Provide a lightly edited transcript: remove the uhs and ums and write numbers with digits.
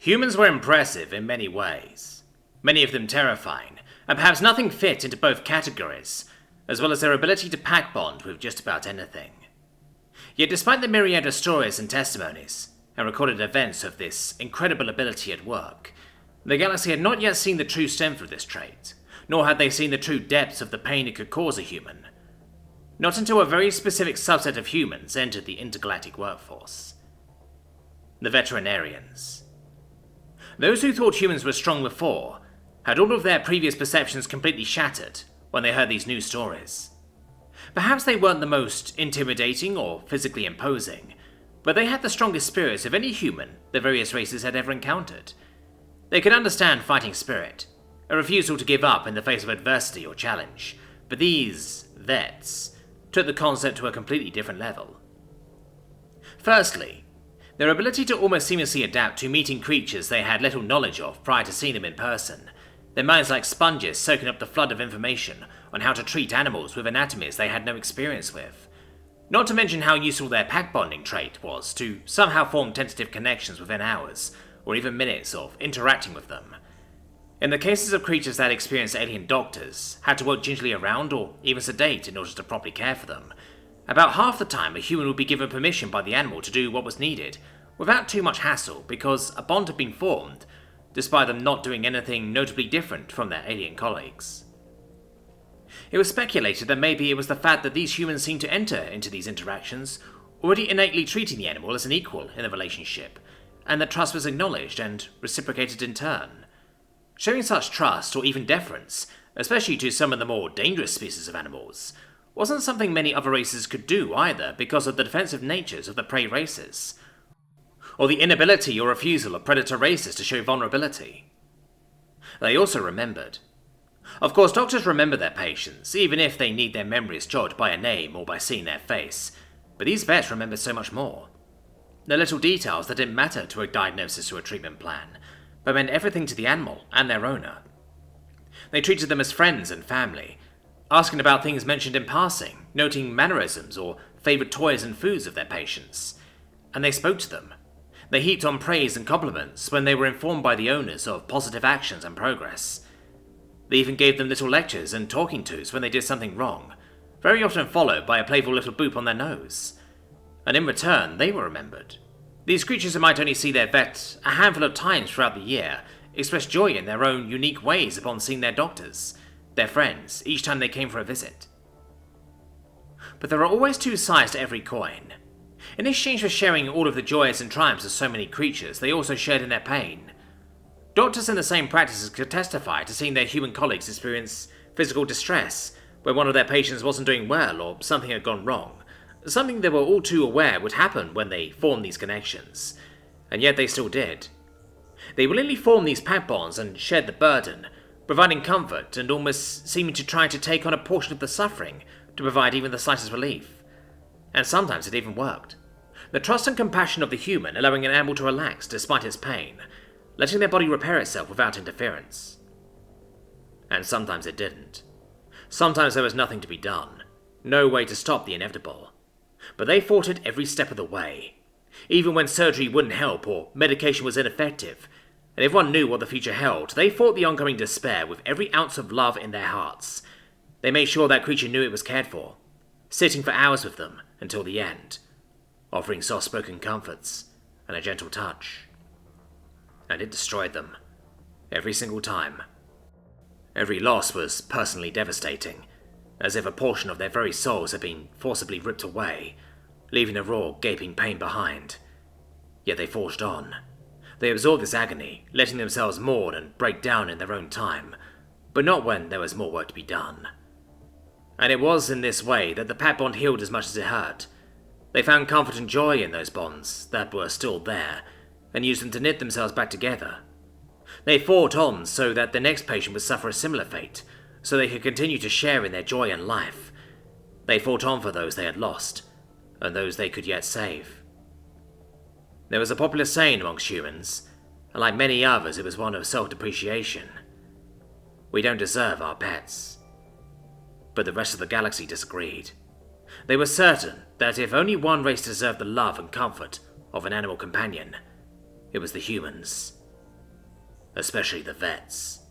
Humans were impressive in many ways, many of them terrifying, and perhaps nothing fit into both categories, as well as their ability to pack bond with just about anything. Yet despite the myriad of stories and testimonies, and recorded events of this incredible ability at work, the galaxy had not yet seen the true strength of this trait, nor had they seen the true depths of the pain it could cause a human. Not until a very specific subset of humans entered the intergalactic workforce. The veterinarians. Those who thought humans were strong before had all of their previous perceptions completely shattered when they heard these new stories. Perhaps they weren't the most intimidating or physically imposing, but they had the strongest spirits of any human the various races had ever encountered. They could understand fighting spirit, a refusal to give up in the face of adversity or challenge, but these vets took the concept to a completely different level. Firstly, their ability to almost seamlessly adapt to meeting creatures they had little knowledge of prior to seeing them in person, their minds like sponges soaking up the flood of information on how to treat animals with anatomies they had no experience with. Not to mention how useful their pack bonding trait was to somehow form tentative connections within hours, or even minutes of interacting with them. In the cases of creatures that experienced alien doctors had to work gingerly around or even sedate in order to properly care for them, about half the time a human would be given permission by the animal to do what was needed, without too much hassle because a bond had been formed, despite them not doing anything notably different from their alien colleagues. It was speculated that maybe it was the fact that these humans seemed to enter into these interactions already innately treating the animal as an equal in the relationship, and that trust was acknowledged and reciprocated in turn. Showing such trust or even deference, especially to some of the more dangerous species of animals, wasn't something many other races could do either because of the defensive natures of the prey races, or the inability or refusal of predator races to show vulnerability. They also remembered. Of course, doctors remember their patients, even if they need their memories jogged by a name or by seeing their face, but these vets remembered so much more. The little details that didn't matter to a diagnosis or a treatment plan, but meant everything to the animal and their owner. They treated them as friends and family, asking about things mentioned in passing, noting mannerisms or favourite toys and foods of their patients. And they spoke to them. They heaped on praise and compliments when they were informed by the owners of positive actions and progress. They even gave them little lectures and talking tos when they did something wrong, very often followed by a playful little boop on their nose. And in return, they were remembered. These creatures who might only see their vet a handful of times throughout the year expressed joy in their own unique ways upon seeing their doctors, their friends, each time they came for a visit. But there are always two sides to every coin. In exchange for sharing all of the joys and triumphs of so many creatures, they also shared in their pain. Doctors in the same practices could testify to seeing their human colleagues experience physical distress when one of their patients wasn't doing well or something had gone wrong, something they were all too aware would happen when they formed these connections, and yet they still did. They willingly formed these pack bonds and shared the burden, providing comfort and almost seeming to try to take on a portion of the suffering to provide even the slightest relief. And sometimes it even worked. The trust and compassion of the human allowing an animal to relax despite its pain, letting their body repair itself without interference. And sometimes it didn't. Sometimes there was nothing to be done, no way to stop the inevitable. But they fought it every step of the way. Even when surgery wouldn't help or medication was ineffective, and everyone knew what the future held, they fought the ongoing despair with every ounce of love in their hearts. They made sure that creature knew it was cared for, sitting for hours with them until the end, offering soft-spoken comforts and a gentle touch. And it destroyed them, every single time. Every loss was personally devastating, as if a portion of their very souls had been forcibly ripped away, leaving a raw, gaping pain behind. Yet they forged on. They absorbed this agony, letting themselves mourn and break down in their own time, but not when there was more work to be done. And it was in this way that the pack bond healed as much as it hurt. They found comfort and joy in those bonds that were still there, and used them to knit themselves back together. They fought on so that the next patient would suffer a similar fate, so they could continue to share in their joy and life. They fought on for those they had lost, and those they could yet save. There was a popular saying amongst humans, and like many others it was one of self-depreciation. We don't deserve our pets. But the rest of the galaxy disagreed. They were certain that if only one race deserved the love and comfort of an animal companion, it was the humans. especially the vets.